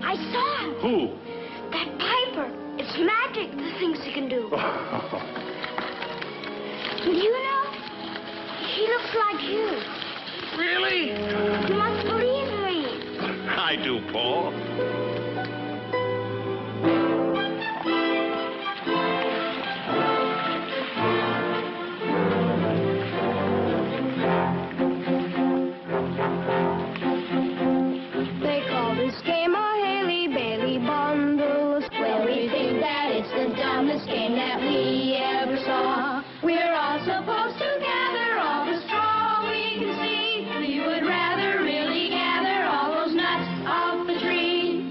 I saw him. Who? That piper. It's magic, the things he can do. You know, he looks like you. Really? You must believe me. I do, Paul. They call this game a Haley-Bailey bundle of square. We think that it's the dumbest game that we ever saw. We're all supposed to gather all the straw we can see. We would rather really gather all those nuts off the tree.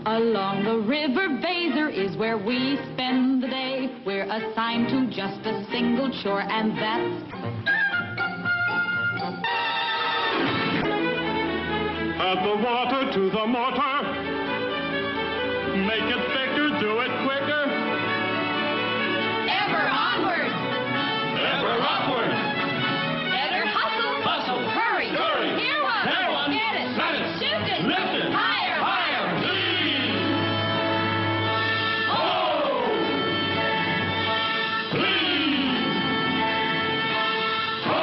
Along the river Baser is where we spend the day. We're assigned to just a single chore, and that's... Add the water to the mortar. Make it thicker, do it quicker. Ever onward! Ever upward. Better hustle! Hustle. Hurry! Hurry. Hear one! Hear one. Get it! Set it. Shoot it! Lift it. Higher! Higher. Please. Oh! Please. Oh!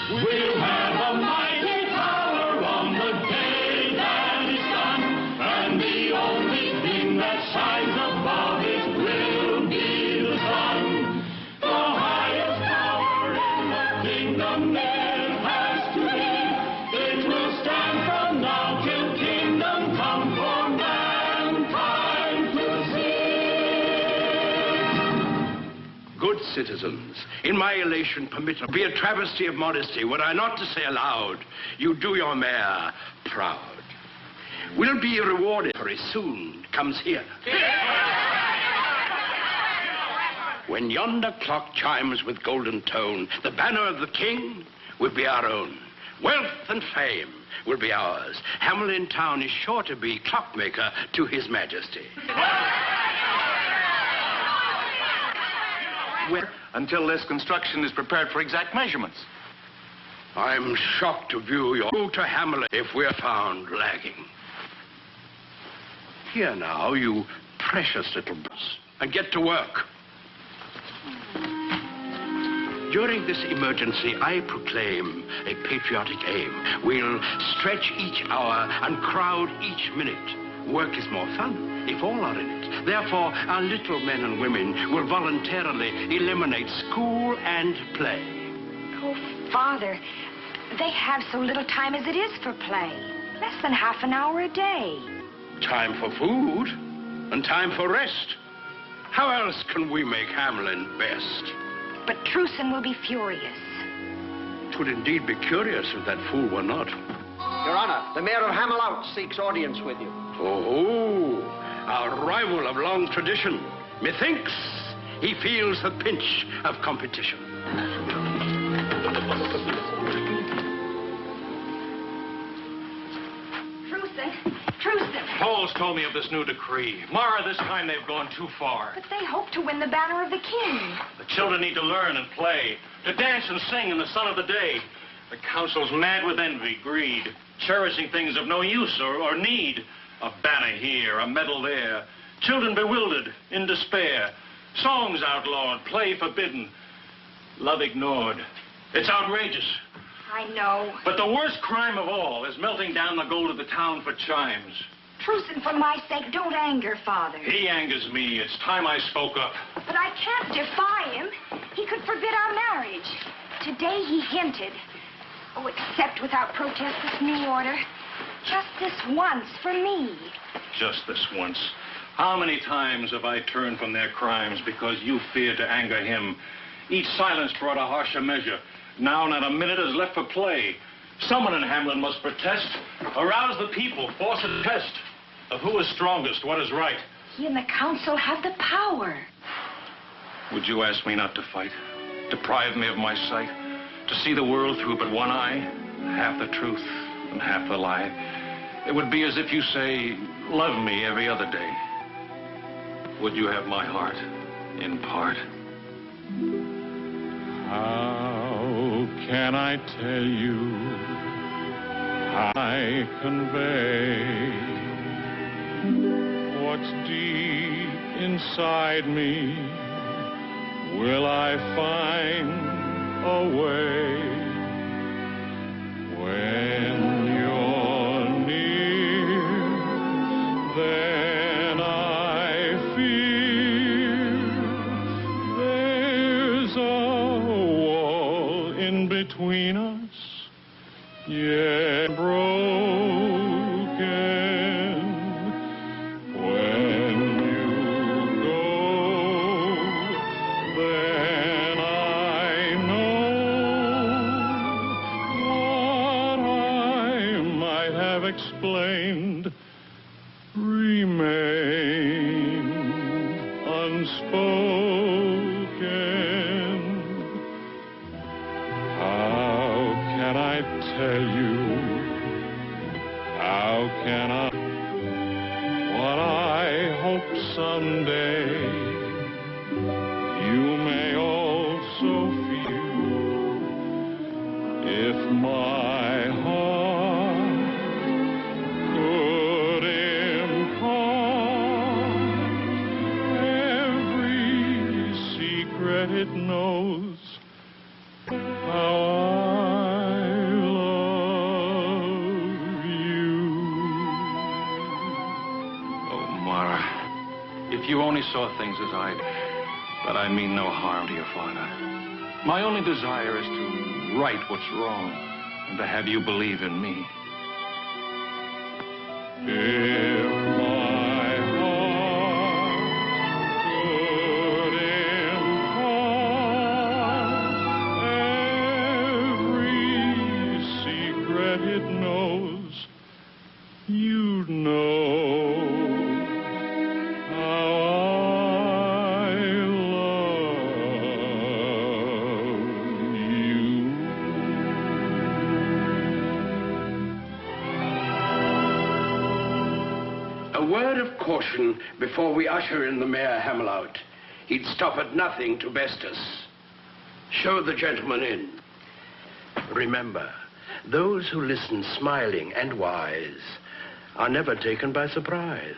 We'll have a mighty power on the day that is done, and the only thing that shines above it will be the sun. The highest power in the kingdom it has to be. It will stand from now till kingdom come for mankind to see. Good citizens, in my elation permit be a travesty of modesty, were I not to say aloud, you do your mayor proud. Will be rewarded very soon, comes here. When yonder clock chimes with golden tone, the banner of the king will be our own. Wealth and fame will be ours. Hamelin town is sure to be clockmaker to his majesty. Well, Until this construction is prepared for exact measurements. I'm shocked to view your route to Hamelin if we're found lagging. Here now, you precious little boss, and get to work. During this emergency, I proclaim a patriotic aim. We'll stretch each hour and crowd each minute. Work is more fun if all are in it. Therefore, our little men and women will voluntarily eliminate school and play. Oh, Father, they have so little time as it is for play. Less than half an hour a day. Time for food and time for rest. How else can we make Hamelin best? But Truson will be furious. 'Twould indeed be curious if that fool were not. Your Honor, the Mayor of Hamelin seeks audience with you. Oh, our rival of long tradition. Methinks he feels the pinch of competition. Truson! Paul's told me of this new decree. Mara, this time they've gone too far. But they hope to win the banner of the king. The children need to learn and play, to dance and sing in the sun of the day. The council's mad with envy, greed, cherishing things of no use or need. A banner here, a medal there. Children bewildered, in despair. Songs outlawed, play forbidden. Love ignored. It's outrageous. I know. But the worst crime of all is melting down the gold of the town for chimes. Truson, for my sake, don't anger Father. He angers me. It's time I spoke up. But I can't defy him. He could forbid our marriage. Today he hinted. Oh, accept without protest this new order. Just this once for me. Just this once. How many times have I turned from their crimes because you feared to anger him? Each silence brought a harsher measure. Now not a minute is left for play. Someone in Hamelin must protest, arouse the people, force a test of who is strongest, what is right. He and the council have the power. Would you ask me not to fight? Deprive me of my sight? To see the world through but one eye? Half the truth and half the lie. It would be as if you say, love me every other day. Would you have my heart in part? How can I tell you? I convey what's deep inside me. Will I find a way when you're near? Then I feel there's a wall in between us, yet broken. When you go, then I know what I might have explained remain unspoken. How can I tell you? How can I? What I hope someday you may also feel. If my heart could impart every secret it knows, how I love you. Oh, Mara, if you only saw things as I do. But I mean no harm to your father. My only desire is to right what's wrong and to have you believe in me. If my heart could impart every secret it knows, you'd know how I love you. A word of caution before we usher in the Mayor Hamelin. He'd stop at nothing to best us. Show the gentleman in. Remember, those who listen smiling and wise are never taken by surprise.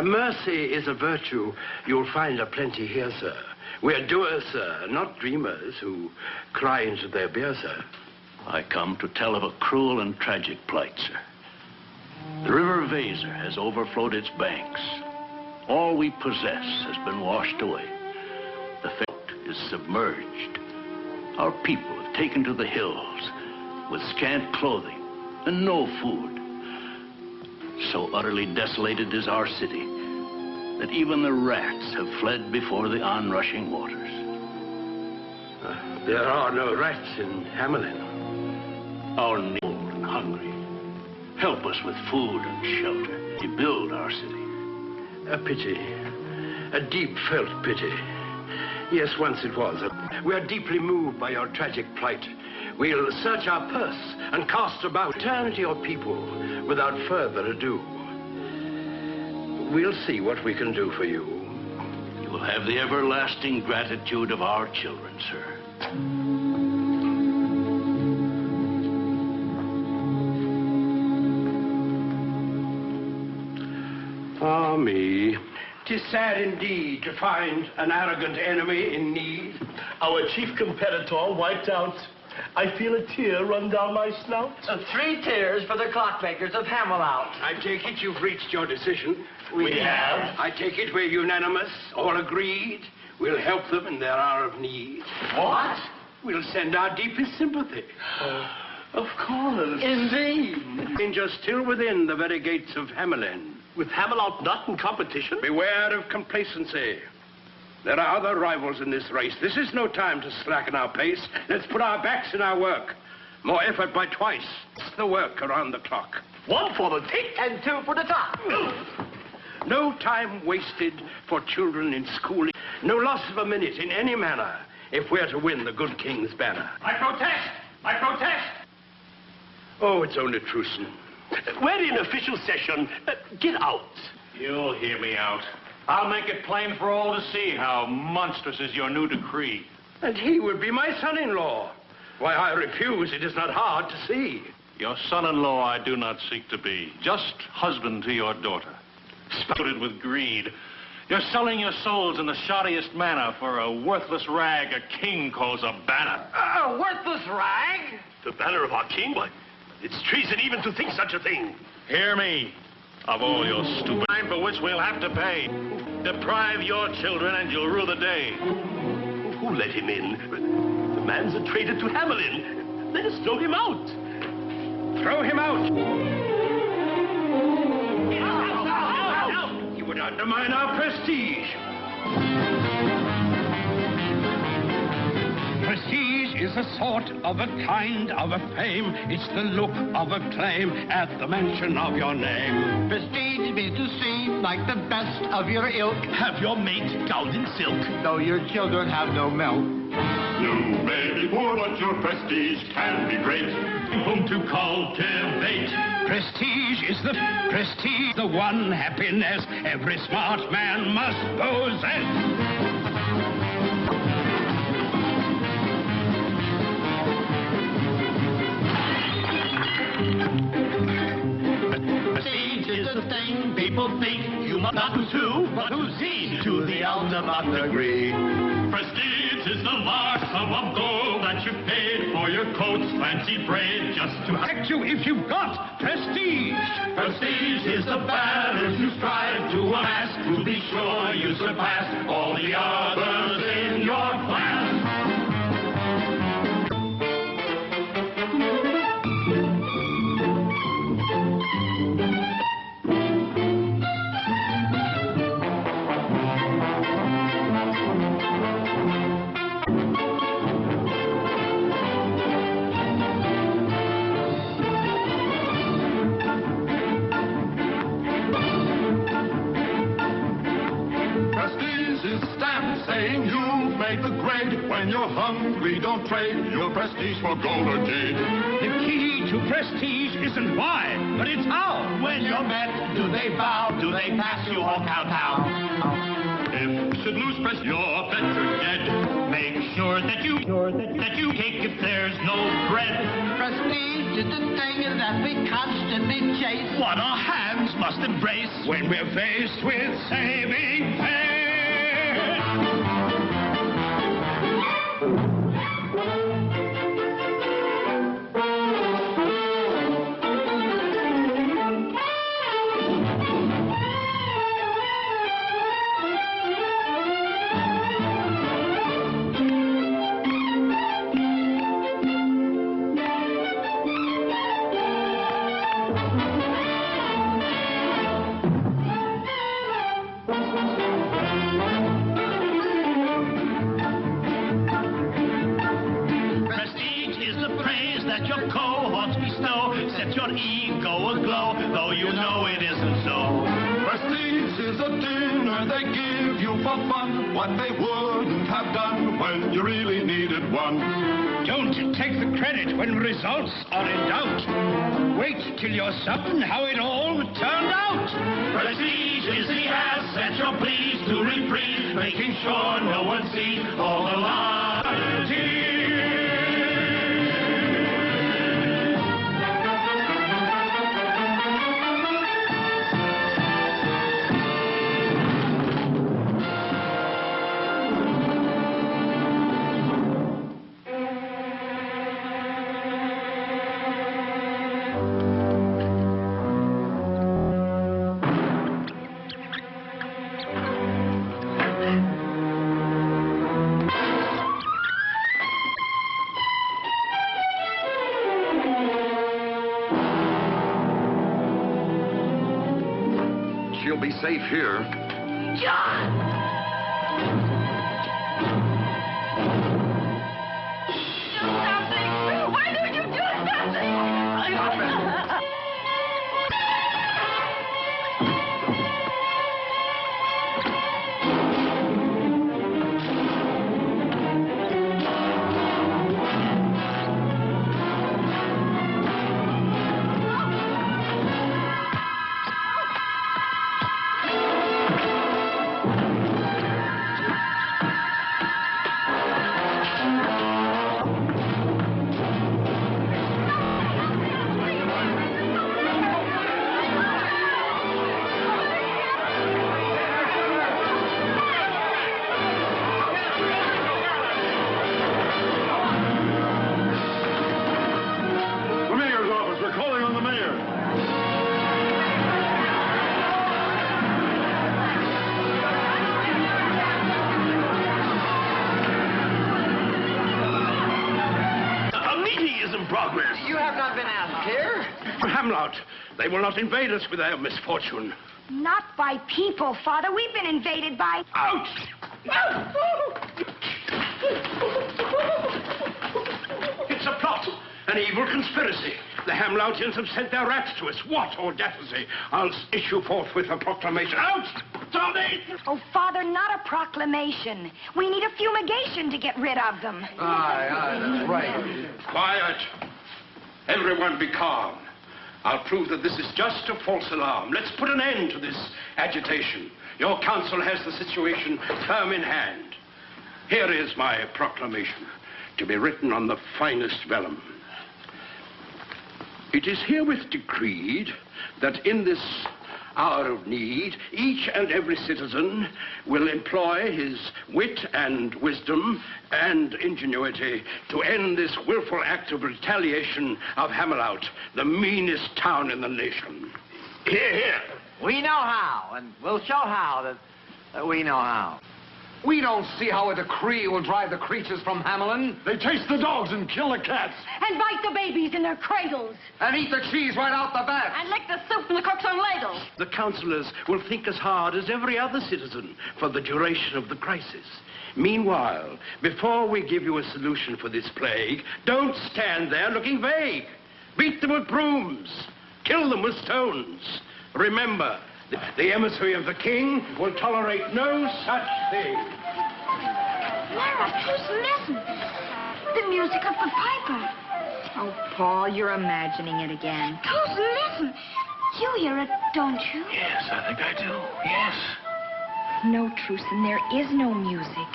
Mercy is a virtue you'll find aplenty here, sir. We're doers, sir, not dreamers who cry into their beer, sir. I come to tell of a cruel and tragic plight, sir. The river Weser has overflowed its banks. All we possess has been washed away. The fort is submerged. Our people have taken to the hills with scant clothing and no food. So utterly desolated is our city that even the rats have fled before the onrushing waters. There are no rats in Hamelin. Our old and hungry. Help us with food and shelter. Rebuild our city. A pity. A deep-felt pity. Yes, once it was. We are deeply moved by your tragic plight. We'll search our purse and cast about. Return to your people without further ado. We'll see what we can do for you. You will have the everlasting gratitude of our children, sir. Ah, me. 'Tis sad indeed to find an arrogant enemy in need. Our chief competitor wiped out. I feel a tear run down my snout. 3 tears for the clockmakers of Hamelin. I take it you've reached your decision. We have. I take it we're unanimous, all agreed. We'll help them in their hour of need. What? We'll send our deepest sympathy. Of course. Indeed. Danger still within the very gates of Hamelin. With Hamelin not in competition? Beware of complacency. There are other rivals in this race. This is no time to slacken our pace. Let's put our backs in our work. More effort by twice. It's the work around the clock. 1 for the tick. And 2 for the top. No time wasted for children in schooling. No loss of a minute in any manner if we're to win the good king's banner. I protest! I protest! Oh, it's only Truson. We're in official session. Get out. You'll hear me out. I'll make it plain for all to see how monstrous is your new decree. And he would be my son-in-law. Why I refuse, it is not hard to see. Your son-in-law I do not seek to be. Just husband to your daughter. Spouted with greed. You're selling your souls in the shoddiest manner for a worthless rag a king calls a banner. A worthless rag? The banner of our king? Why, it's treason even to think such a thing. Hear me. Of all your stupid time for which we'll have to pay. Deprive your children and you'll rue the day. Who let him in? The man's a traitor to Hamelin. Let us throw him out. Throw him out. He would undermine our prestige. Prestige is a sort of a kind of a fame. It's the look of a claim at the mention of your name. Prestige means to seem like the best of your ilk. Have your mate gowned in silk. Though your children have no milk. You may be poor, but your prestige can be great. Whom to cultivate. Prestige is the one happiness every smart man must possess. Prestige is the thing people think you must not pursue, but who sees to the ultimate degree. Prestige is the mark of gold that you paid for your coat's fancy braid just to Protect you if you've got prestige. Prestige is the banners you strive to amass, to be sure you surpass all the others in your class. Saying you've made the grade. When you're hungry, don't trade your prestige for gold or jade. The key to prestige isn't why, but it's how. When you're met, do they bow? Do they pass you or kowtow? If you should lose prestige, you're better dead. Make sure that you cake if there's no bread. Prestige is the thing that we constantly chase. What our hands must embrace when we're faced with saving faith. Ego aglow, though you know it isn't so. Prestige is a dinner they give you for fun, what they wouldn't have done when you really needed one. Don't take the credit when results are in doubt. Wait till you're certain how it all turned out. Prestige is the asset you're pleased to reprise, making sure no one sees all the liability. She'll be safe here. John! Do something! Why don't you do something? Hamelin, they will not invade us with their misfortune. Not by people, Father. We've been invaded by... Out! It's a plot, an evil conspiracy. The Hameloutians have sent their rats to us. What audacity! I'll issue forthwith a proclamation. Out! Tommy! Oh, Father, not a proclamation. We need a fumigation to get rid of them. Aye, that's right. Quiet. Everyone be calm. I'll prove that this is just a false alarm. Let's put an end to this agitation. Your council has the situation firm in hand. Here is my proclamation, to be written on the finest vellum. It is herewith decreed that in this hour of need, each and every citizen will employ his wit and wisdom and ingenuity to end this willful act of retaliation of Hamelin, the meanest town in the nation. Hear, hear. We know how, and we'll show how that we know how. We don't see how a decree will drive the creatures from Hamelin. They chase the dogs and kill the cats. And bite the babies in their cradles. And eat the cheese right out the back. And lick the soup from the cook's own ladle. The councillors will think as hard as every other citizen for the duration of the crisis. Meanwhile, before we give you a solution for this plague, don't stand there looking vague. Beat them with brooms. Kill them with stones. Remember, the emissary of the king will tolerate no such thing. Lara, just listen. The music of the piper. Oh, Paul, you're imagining it again. Just listen. You hear it, don't you? Yes, I think I do. Yes. No, Truson, there is no music.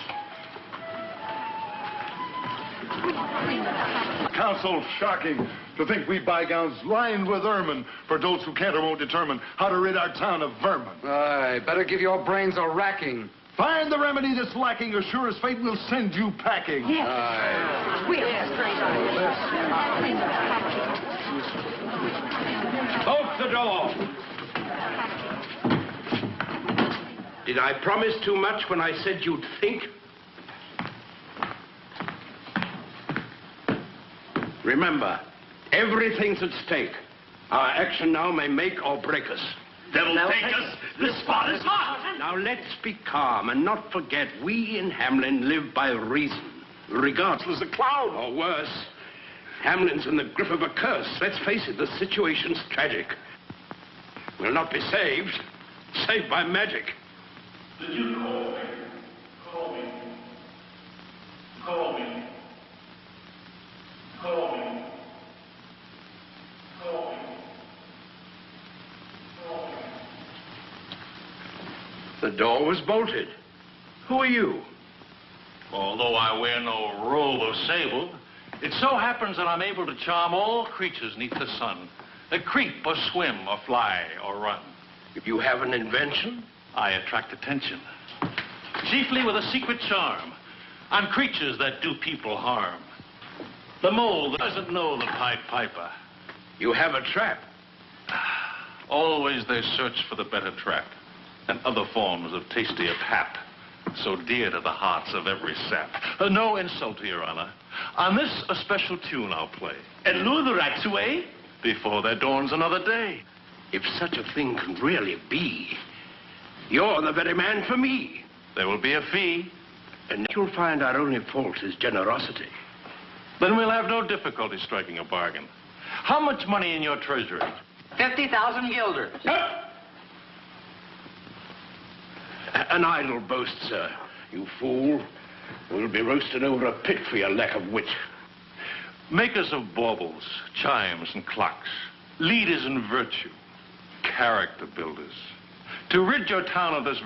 Council, shocking to think we bygones lined with ermine for those who can't or won't determine how to rid our town of vermin. Aye, better give your brains a racking. Find the remedy that's lacking, or sure as fate will send you packing. Yes. Aye. Open the door. Did I promise too much when I said you'd think? Remember, everything's at stake. Our action now may make or break us. Devil take us, this spot is hot. Now let's be calm and not forget we in Hamelin live by reason, regardless of Claude. Or worse, Hamelin's in the grip of a curse. Let's face it, the situation's tragic. We'll not be saved by magic. Did you call me? Call me. Call me. Call me. Call me. Call me. The door was bolted. Who are you? Although I wear no robe or sable, it so happens that I'm able to charm all creatures neath the sun that creep or swim or fly or run. You have an invention? I attract attention, chiefly with a secret charm on creatures that do people harm. The mole that doesn't know the Pied Piper. You have a trap. Always they search for the better trap and other forms of tastier pap, so dear to the hearts of every sap. No insult to your honor. On this, a special tune I'll play and lure the rats away before there dawns another day. If such a thing can really be, you're the very man for me. There will be a fee. And you'll find our only fault is generosity. Then we'll have no difficulty striking a bargain. How much money in your treasury? 50,000 guilders. An idle boast, sir. You fool. We'll be roasted over a pit for your lack of wit. Makers of baubles, chimes, and clocks, leaders in virtue, character builders. To rid your town of this